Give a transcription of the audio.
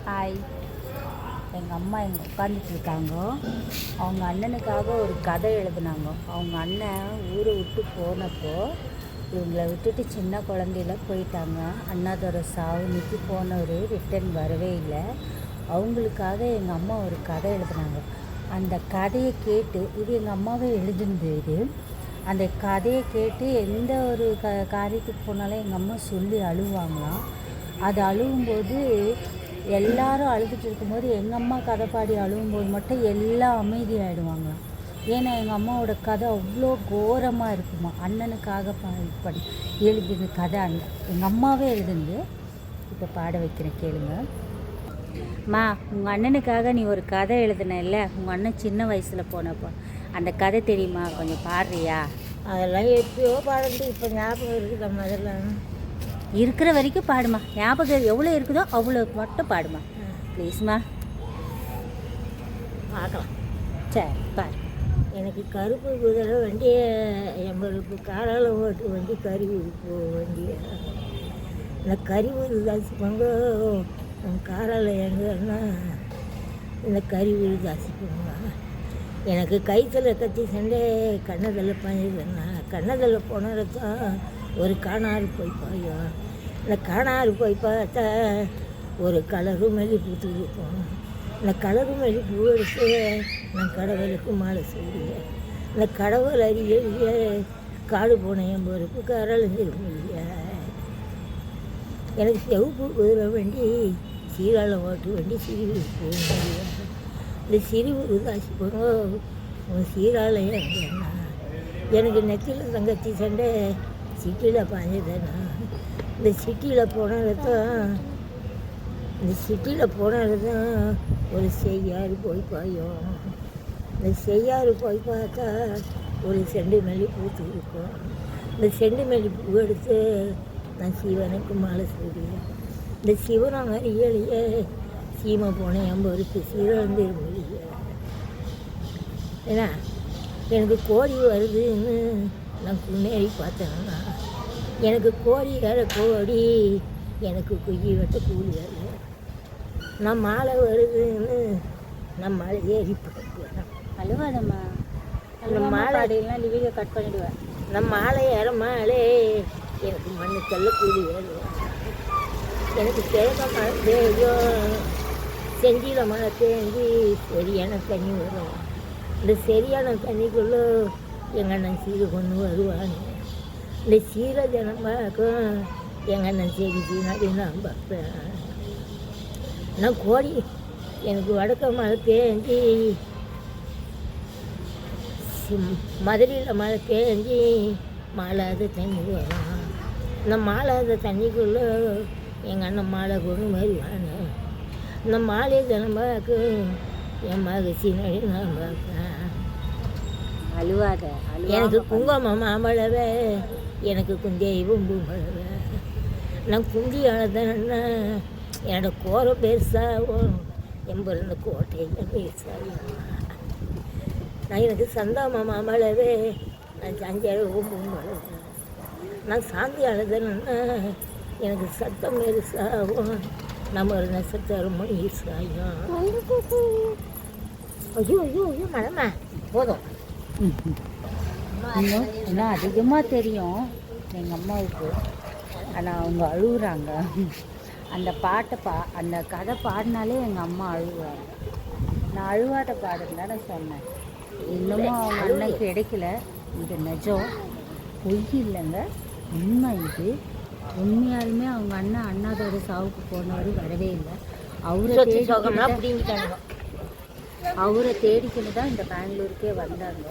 Hi, எங்கள் அம்மா இங்கே உட்காந்துட்ருக்காங்க. அவங்க அண்ணனுக்காக ஒரு கதை எழுதுனாங்க. அவங்க அண்ணன் ஊரை விட்டு போனப்போ இவங்களை விட்டுட்டு சின்ன குழந்தையில போயிட்டாங்க. அண்ணாதோட சாவுனிக்கு போனவர் ரிட்டன் வரவே இல்லை. அவங்களுக்காக எங்கள் அம்மா ஒரு கதை எழுதுனாங்க. அந்த கதையை கேட்டு, இது எங்கள் அம்மாவே எழுதுனது. அந்த கதையை கேட்டு எந்த ஒரு காரியத்துக்கு போனாலும் எங்கள் அம்மா சொல்லி அழுவாங்களாம். அது அழுவும்போது எல்லாரும் அழுதுட்டு இருக்கும்போது எங்கள் அம்மா கதை பாடி அழுவும்போது மட்டும் எல்லாம் அமைதியாகிடுவாங்களாம். ஏன்னா எங்கள் அம்மாவோட கதை அவ்வளோ கோரமாக இருக்குமா. அண்ணனுக்காக படி எழுதுன கதை எங்கள் அம்மாவே எழுதுனது. இப்போ பாட வைக்கிறேன், கேளுங்க. மா, உங்கள் அண்ணனுக்காக நீ ஒரு கதை எழுதுன இல்லை? உங்கள் அண்ணன் சின்ன வயசில் போனப்போ அந்த கதை தெரியுமா? கொஞ்சம் பாடுறியா? அதெல்லாம் எப்பயோ பாடுறது, இப்போ ஞாபகம் இருக்குது. அதெல்லாம் இருக்கிற வரைக்கும் பாடுமா. ஞாபகம் எவ்வளோ இருக்குதோ அவ்வளோ மட்டும் பாடுமா ப்ளீஸ்மா. பார்க்கலாம். சரி, பாரு. எனக்கு கருப்பு குதிரை வண்டி, எங்களுக்கு காரால் ஓட்டு வண்டி, கறி உறுப்பு வண்டி. இந்த கறி உருதாசி பங்கு காரால் எங்கன்னா இந்த கறி உருதாசி பங்க. எனக்கு கைத்தில் கத்தி சண்டை கண்ணதில் பாய்ஞ்சதுன்னா, கண்ணதில் போனது தான் ஒரு காணாறு போய் பாயும். இந்த காணாறு போய் பார்த்தா ஒரு கலரும் மெல்லி பூத்து இருக்கும். இந்த கலரும் மெல்லி பூ எடுத்து நான் கடவுளுக்கு மாலை செய்வேன். இந்த கடவுள் அறிய காடு போன என் பொறுப்பு கரழிஞ்சிருக்க. எனக்கு செவப்பு குதிரை வண்டி, சீராள ஓட்டு வண்டி, சிரிவு போகும். இந்த சிரிவு உதாசி போகும் சீராளையா இருந்தேன்னா. எனக்கு நெத்தியில் தங்கச்சி சண்டை சிட்டியில் பாஞ்சதுன்னா. இந்த சிட்டியில் போனது தான் ஒரு செய்யாறு போய் பாயும். இந்த செய்யாறு போய் பார்த்தா ஒரு செண்டு மல்லி பூத்து இருக்கும். இந்த செண்டு மல்லி பூ எடுத்து நான் சிவனுக்கு மாலை செய்வேன். இந்த சிவனம் அறியலையே சீமை போனேன் என் பொறுப்பு சீரழிந்து மொழிய. ஏன்னா எனக்கு கோழி வருதுன்னு நான் முன்னேறி பார்த்தேன்னா, எனக்கு கோழி வேற கோடி, எனக்கு குய்யி வெட்ட கூலி வேற. நான் மாலை வருதுன்னு நான் மலை ஏறி போட்டேன். அழுவாதம்மா. அந்த மாலை அடையெல்லாம் லிவிகை கட் பண்ணிவிடுவேன். நான் மாலை ஏற மாலே எனக்கு மண்ணு தள்ள கூலி வேறுவேன். எனக்கு தேவை மழை பெய்யும், செஞ்சியில் மழை பெய்ஞ்சி சரியான தண்ணி வரும். இந்த சரியான தண்ணிக்குள்ளே எங்கள் அண்ணன் சீரை கொண்டு வருவாங்க. இந்த சீரை ஜனமாக்கும் எங்கள் அண்ணன் சரி பின்னாடி நான் பார்ப்பேன். நான் கோடி எனக்கு வடக்க மழை பெய்ஞ்சி, மதுரையில் மழை பெய்ஞ்சி மாலாத தண்ணி வரும். இந்த மாலாத தண்ணிக்குள்ளே எங்கள் அண்ணன் மாலை கொண்டு வருவாங்க. இந்த மாலை ஜனமாக்கு என் மகச்சி நடி நான் பார்ப்பேன். அழுவாத. எனக்கு குங்குமம் மாமழவை, எனக்கு குந்தெய்வம் பூமழவை. நான் குந்தியானதுன்னா என்னோட கோரை பெருசாகும், என் பிறந்த கோட்டையில் பெருசாகும். நான் எனக்கு சந்தாம மாமழவை, நான் சஞ்சளவும் பூமழவை. நான் சாந்தியானதுன்னா எனக்கு சத்தம் பெருசாகும், நம்ம ஒரு நட்சத்திரம் ஈசாயும். ஐயோ ஐயோ ஐயோ மழமா போதும். இன்னும் அதிகமாக தெரியும் எங்கள் அம்மாவுக்கு. ஆனால் அவங்க அழுகுறாங்க. அந்த பாட்டை அந்த கதை பாடினாலே எங்கள் அம்மா அழுவாங்க. நான் அழுவாத பாடுன்னு தானே சொன்னேன். இன்னமும் அவங்க அண்ணன் கிடைக்கல. இது நிஜம், பொய் இல்லைங்க, உண்மை. இது உண்மையாலுமே அவங்க அண்ணன் அண்ணாதோட சாவுக்கு போனவர் வரவே இல்லை. அவரை தேடிக்கிட்டு தான் இந்த பெங்களூருக்கே வந்தாங்க.